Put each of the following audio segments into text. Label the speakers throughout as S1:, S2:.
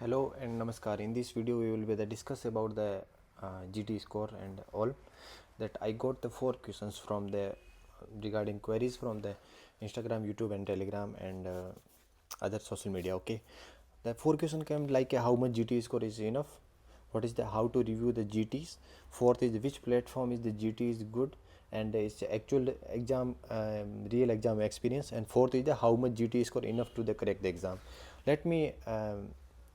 S1: Hello and Namaskar. In this video, we will be discuss about the GT score and all. That I got the 4 questions from the regarding queries from the Instagram, YouTube, and Telegram and other social media. Okay, the 4 question came like how much GT score is enough. What is the how to review the GTs? Fourth is which platform is the GT is good and its actual exam real exam experience. And fourth is the how much GT score enough to the correct the exam. Let me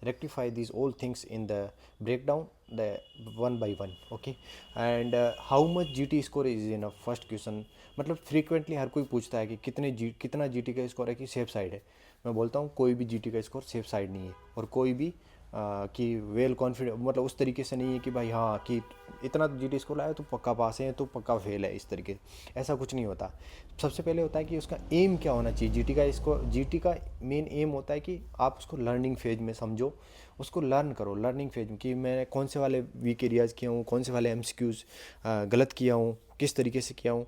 S1: rectify these all things in the breakdown the one by one. Okay, and how much GT score is enough. First question मतलब frequently हर कोई पूछता है कि कितना GT का score है कि safe side है. मैं बोलता हूँ कोई भी GT का स्कोर सेफ साइड नहीं है और कोई भी कि वेल कॉन्फिडेंट मतलब उस तरीके से नहीं है कि भाई हाँ कि इतना GT स्कोर लाया तो पक्का पास है तो पक्का फेल है. इस तरीके ऐसा कुछ नहीं होता. सबसे पहले होता है कि उसका एम क्या होना चाहिए. GT का मेन एम होता है कि आप उसको लर्निंग फेज में समझो, उसको लर्न करो लर्निंग फेज में कि मैं कौन से वाले वीक एरियाज़ किया हूँ, कौन से वाले MCQs गलत किया हूँ, किस तरीके से किया हूँ.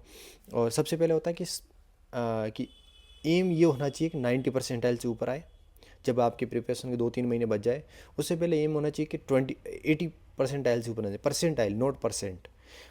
S1: और सबसे पहले होता है कि एम ये होना चाहिए कि 90% से ऊपर आए. जब आपके प्रिपरेशन के 2-3 महीने बच जाए उससे पहले एम होना चाहिए कि 80% से ऊपर आए. Percentile not percent.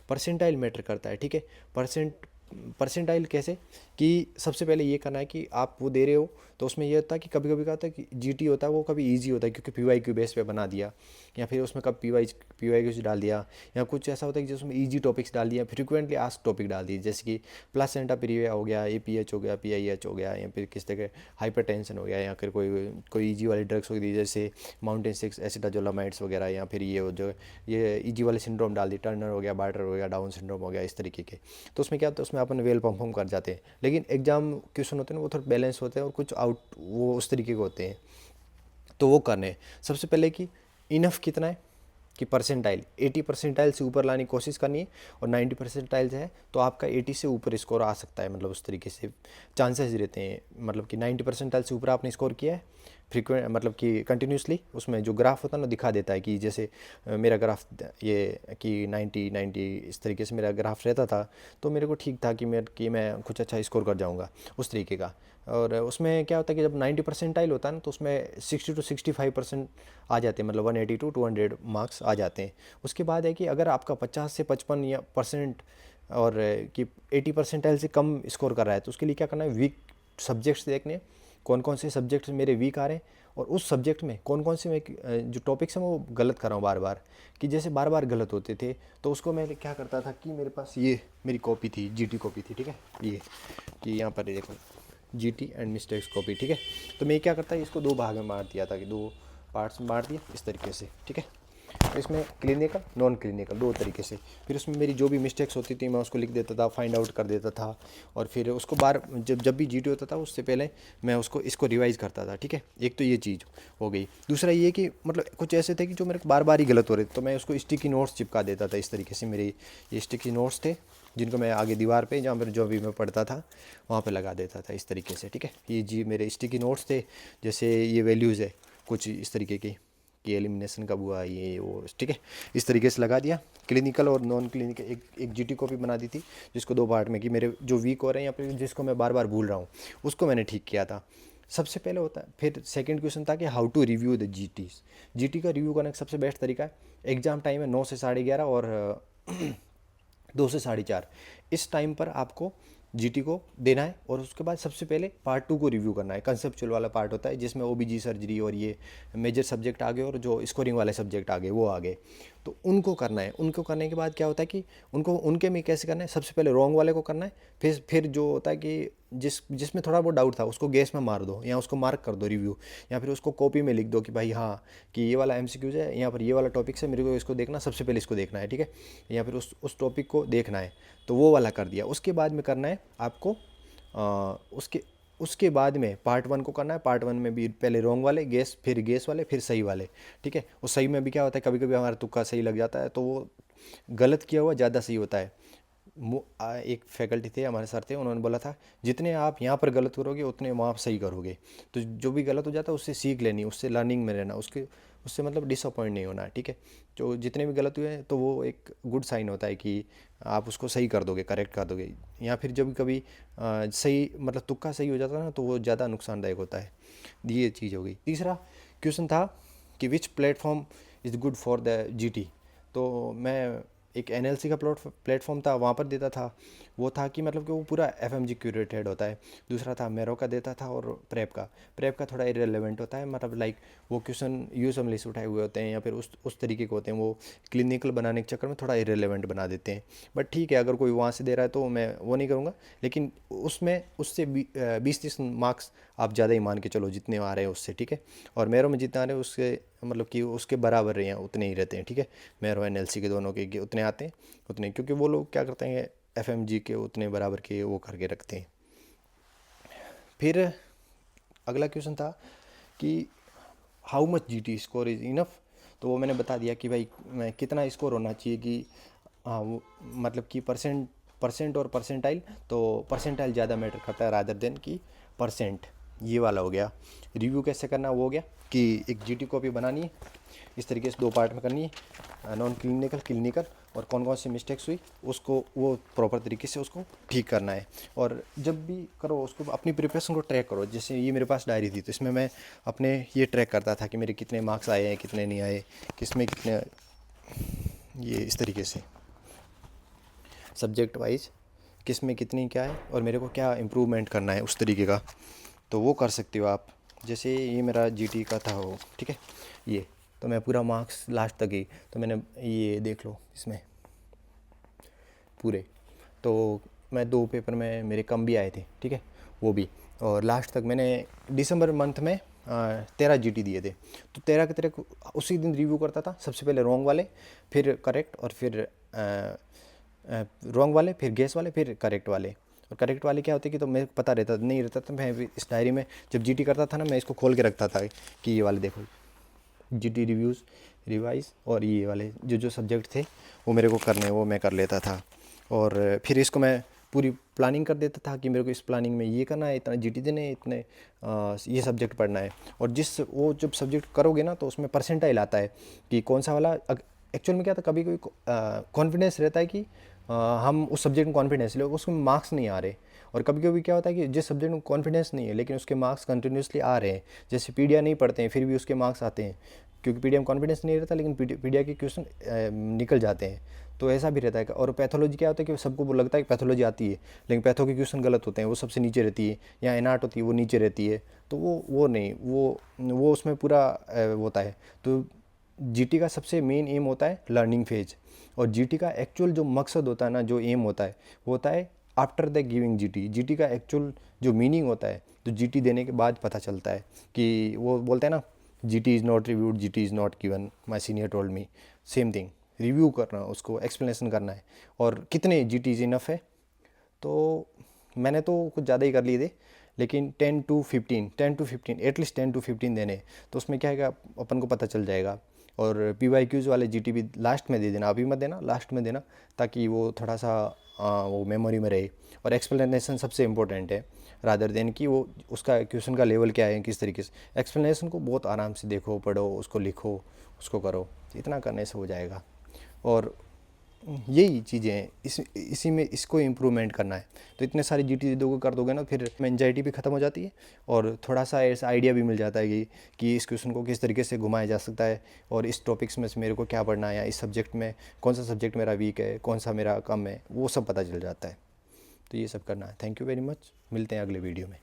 S1: Percentile matter करता है. ठीक है, परसेंटाइल कैसे कि सबसे पहले ये करना है कि आप वो दे रहे हो तो उसमें ये होता है कि कभी कभी क्या होता है कि GT होता है वो कभी इजी होता है क्योंकि PYQ बेस पे बना दिया या फिर उसमें कब PYQ डाल दिया या कुछ ऐसा होता है कि जिसमें इजी टॉपिक्स डाल दिया, फ्रिक्वेंटली आस्क टॉपिक डाल दिए जैसे कि प्लासेंटा प्रीविया हो गया, APH हो गया, PIH हो गया या फिर किस तरह हाइपरटेंशन हो गया या फिर कोई इजी वाली ड्रग्स हो गई जैसे माउंटेन 6 एसिटाजोलामाइड्स वगैरह या फिर ये इजी वाले सिंड्रोम डाल दी, टर्नर हो गया, बार्टर हो गया, डाउन सिंड्रोम हो गया, इस तरीके के. तो उसमें क्या होता है उसमें अपन वेल परफॉर्म कर जाते हैं. लेकिन एग्जाम क्वेश्चन होते हैं ना वो थोड़ा बैलेंस होते हैं और कुछ आउट वो उस तरीके के होते हैं. तो वो करने हैं सबसे पहले कि इनफ कितना है कि परसेंटाइल 80% से ऊपर लाने की कोशिश करनी है और 90% है तो आपका 80 से ऊपर स्कोर आ सकता है. मतलब उस तरीके से चांसेस रहते हैं. मतलब कि 90% से ऊपर आपने स्कोर किया है फ्रीक्वेंट मतलब कि कंटिन्यूसली उसमें जो ग्राफ होता है ना दिखा देता है कि जैसे मेरा ग्राफ ये कि 90 इस तरीके से मेरा ग्राफ रहता था तो मेरे को ठीक था कि मैं कुछ अच्छा स्कोर कर जाऊँगा उस तरीके का. और उसमें क्या होता है कि जब 90% होता है ना तो उसमें 60 to 65% आ जाते हैं. मतलब 180 to 200 मार्क्स आ जाते हैं. उसके बाद है कि अगर आपका 50 से 55 या परसेंट और कि 80% से कम स्कोर कर रहा है तो उसके लिए क्या करना है, वीक सब्जेक्ट्स देखने कौन कौन से सब्जेक्ट्स मेरे वीक आ रहे हैं और उस सब्जेक्ट में कौन कौन से मैं जो टॉपिक्स हैं वो गलत कर रहा हूँ बार बार. कि जैसे बार बार गलत होते थे तो उसको मैं क्या करता था कि मेरे पास ये मेरी कॉपी थी, GT कॉपी थी. ठीक है, ये कि यहाँ पर देखो GT एंड मिस्टेक्स कॉपी. ठीक है, तो मैं क्या करता इसको 2 भाग में बांट दिया था कि 2 पार्ट्स में बांट दिया इस तरीके से. ठीक है, तो इसमें क्लिनिकल नॉन क्लिनिकल 2 तरीके से. फिर उसमें मेरी जो भी मिस्टेक्स होती थी मैं उसको लिख देता था, फाइंड आउट कर देता था और फिर उसको बार जब भी GT होता था उससे पहले मैं इसको रिवाइज़ करता था. ठीक है, एक तो ये चीज़ हो गई. दूसरा ये कि मतलब कुछ ऐसे थे कि जो मेरे को बार बार ही गलत हो रहे थे तो मैं उसको स्टिकी नोट्स चिपका देता था. इस तरीके से मेरे ये स्टिकी नोट्स थे जिनको मैं आगे दीवार पे जहाँ पर जो भी मैं पढ़ता था वहाँ पे लगा देता था इस तरीके से. ठीक है, ये जी मेरे स्टिकी नोट्स थे. जैसे ये वैल्यूज़ है कुछ इस तरीके की कि एलिमिनेशन कब हुआ ये वो. ठीक है, इस तरीके से लगा दिया. क्लिनिकल और नॉन क्लिनिकल एक GT कॉपी बना दी थी जिसको 2 पार्ट में कि मेरे जो वीक हो रहे हैं या फिर जिसको मैं बार बार भूल रहा हूँ उसको मैंने ठीक किया था. सबसे पहले होता है. फिर सेकंड क्वेश्चन था कि how to review the GT का रिव्यू करने का सबसे बेस्ट तरीका है एग्जाम टाइम है 9 से 11:30 और 2 से 4:30. इस टाइम पर आपको GT को देना है और उसके बाद सबसे पहले पार्ट 2 को रिव्यू करना है. कंसेप्चुअल वाला पार्ट होता है जिसमें OBG सर्जरी और ये मेजर सब्जेक्ट आ गए और जो स्कोरिंग वाले सब्जेक्ट आ गए वो आ गए. तो उनको करना है. उनको करने के बाद क्या होता है कि उनके में कैसे करना है, सबसे पहले रॉन्ग वाले को करना है. फिर जो होता है कि जिसमें थोड़ा बहुत डाउट था उसको गैस में मार दो या उसको मार्क कर दो रिव्यू या फिर उसको कॉपी में लिख दो कि भाई हाँ कि ये वाला MCQs है, यहाँ पर ये वाला टॉपिक्स है, मेरे को इसको देखना, सबसे पहले इसको देखना है. ठीक है, या फिर उस टॉपिक को देखना है तो वो वाला कर दिया. उसके बाद में करना है आपको उसके उसके बाद में पार्ट 1 को करना है. पार्ट 1 में भी पहले रॉन्ग वाले फिर गैस वाले फिर सही वाले. ठीक है, उस सही में भी क्या होता है कभी कभी हमारा तुक्का सही लग जाता है तो वो गलत किया हुआ ज़्यादा सही होता है. एक फैकल्टी थे हमारे सर थे, उन्होंने बोला था जितने आप यहाँ पर गलत करोगे उतने वहाँ सही करोगे. तो जो भी गलत हो जाता है उससे सीख लेनी, उससे लर्निंग में रहना, उससे मतलब डिसअपॉइंट नहीं होना. ठीक है, तो जितने भी गलत हुए हैं तो वो एक गुड साइन होता है कि आप उसको सही कर दोगे, करेक्ट कर दोगे. या फिर जब कभी सही मतलब तुक्का सही हो जाता है ना तो वो ज़्यादा नुकसानदायक होता है. ये चीज़ हो गई. तीसरा क्वेश्चन था कि which platform is good for the GT. तो मैं एक एनएलसी का प्लेटफॉर्म था, वहाँ पर देता था। वो था कि मतलब कि वो पूरा एफएमजी क्यूरेटेड होता है। दूसरा था मेरो का देता था, और प्रेप का थोड़ा इरेलीवेंट होता है, मतलब लाइक वो क्वेश्चन यूएसएमएल से उठाए हुए होते हैं या फिर उस तरीके के होते हैं, वो क्लिनिकल बनाने के चक्कर में थोड़ा इरेलीवेंट बना देते हैं। बट ठीक है, अगर कोई वहाँ से दे रहा है तो मैं वो नहीं करूँगा, लेकिन उसमें उससे 20-30 मार्क्स आप ज़्यादा ही मान के चलो जितने आ रहे हैं उससे, ठीक है। और मेरो में जितना आ रहे हैं उसके मतलब कि उसके बराबर रहे हैं, उतने ही रहते हैं, ठीक है। मेरो एनएलसी के दोनों के उतने आते हैं, उतने, क्योंकि वो लोग क्या करते हैं एफएमजी के उतने बराबर के वो करके रखते हैं। फिर अगला क्वेश्चन था कि how much GT score is enough. तो वो मैंने बता दिया कि भाई मैं कितना स्कोर होना चाहिए कि मतलब कि परसेंट और परसेंटाइल। तो परसेंटाइल ज़्यादा मैटर करता है रादर देन कि परसेंट। ये वाला हो गया। रिव्यू कैसे करना वो हो गया कि एक जीटी कॉपी बनानी है, इस तरीके से 2 पार्ट में करनी है, नॉन क्लिनिकल, क्लिनिकल, और कौन कौन सी मिस्टेक्स हुई उसको वो प्रॉपर तरीके से उसको ठीक करना है। और जब भी करो उसको अपनी प्रिपरेशन को ट्रैक करो। जैसे ये मेरे पास डायरी थी, तो इसमें मैं अपने ये ट्रैक करता था कि मेरे कितने मार्क्स आए हैं, कितने नहीं आए, किसमें कितने, ये इस तरीके से सब्जेक्ट वाइज किस में कितनी क्या है और मेरे को क्या इम्प्रूवमेंट करना है उस तरीके का। तो वो कर सकते हो आप। जैसे ये मेरा जीटी का था वो, ठीक है, ये तो मैं पूरा मार्क्स लास्ट तक ही, तो मैंने ये देख लो इसमें पूरे, तो मैं 2 पेपर में मेरे कम भी आए थे, ठीक है, वो भी। और लास्ट तक मैंने दिसंबर मंथ में 13 जीटी दिए थे। तो 13 के 13 उसी दिन रिव्यू करता था। सबसे पहले रॉन्ग वाले, फिर करेक्ट, और फिर रॉन्ग वाले, फिर गेस वाले, फिर करेक्ट वाले। और करेक्ट वाले क्या होते कि तो मेरे को पता रहता नहीं रहता, तो मैं इस डायरी में जब जीटी करता था ना, मैं इसको खोल के रखता था कि ये वाले देखो जीटी रिव्यूज़, रिवाइज, और ये वाले जो जो सब्जेक्ट थे वो मेरे को करने, वो मैं कर लेता था। और फिर इसको मैं पूरी प्लानिंग कर देता था कि मेरे को इस प्लानिंग में ये करना है, इतना जीटी देने हैं, इतने ये सब्जेक्ट पढ़ना है। और जिस वो जब सब्जेक्ट करोगे ना तो उसमें परसेंटाइल आता है कि कौन सा वाला। एक्चुअल में क्या था, कभी कभी कॉन्फिडेंस रहता है कि हम उस सब्जेक्ट में कॉन्फिडेंस ले, उसमें मार्क्स नहीं आ रहे। और कभी कभी क्या होता है कि जिस सब्जेक्ट में कॉन्फिडेंस नहीं है लेकिन उसके मार्क्स कंटिन्यूसली आ रहे हैं, जैसे पीडिया नहीं पढ़ते हैं फिर भी उसके मार्क्स आते हैं, क्योंकि पीडिया में कॉन्फिडेंस नहीं रहता लेकिन पीडिया के क्वेश्चन निकल जाते हैं। तो ऐसा भी रहता है। और पैथोलॉजी क्या होता है कि सबको वो लगता है कि पैथोलॉजी आती है, लेकिन पैथो के क्वेश्चन गलत होते हैं, वो सबसे नीचे रहती है, या एनआर्ट होती है वो नीचे रहती है। तो वो नहीं, वो उसमें पूरा होता है। तो जीटी का सबसे मेन एम होता है लर्निंग फेज। और जीटी का एक्चुअल जो मकसद होता है ना, जो एम होता है, वो होता है after the giving GT. GT का एक्चुअल जो मीनिंग होता है तो जीटी देने के बाद पता चलता है कि वो बोलते हैं ना, GT is not reviewed, GT is not given, my senior told me. Same thing, review करना, उसको एक्सप्लेनेशन करना है और कितने जीटी इज़ इनफ है। तो मैंने तो कुछ ज़्यादा ही कर लिए थे, लेकिन 10 to 15 एटलीस्ट 10 to 15 देने। तो उसमें क्या है कि अपन को पता चल जाएगा। और PYQs वाले जीटी भी लास्ट में दे देना, अभी मत देना, लास्ट में देना, ताकि वो थोड़ा सा वो मेमोरी में रहे। और एक्सप्लेनेशन सबसे इम्पोर्टेंट है, रादर देन कि वो उसका क्वेश्चन का लेवल क्या है, किस तरीके से। एक्सप्लेनेशन को बहुत आराम से देखो, पढ़ो, उसको लिखो, उसको करो। इतना करने से हो जाएगा। और यही चीज़ें हैं, इसी में इसको इम्प्रूवमेंट करना है। तो इतने सारे जीटी दोगे कर दोगे ना, फिर एंजाइटी भी ख़त्म हो जाती है और थोड़ा सा ऐसा आइडिया भी मिल जाता है कि इस क्वेश्चन को किस तरीके से घुमाया जा सकता है, और इस टॉपिक्स में से मेरे को क्या पढ़ना है, या इस सब्जेक्ट में कौन सा सब्जेक्ट मेरा वीक है, कौन सा मेरा कम है, वो सब पता चल जाता है। तो ये सब करना है। थैंक यू वेरी मच, मिलते हैं अगले वीडियो में।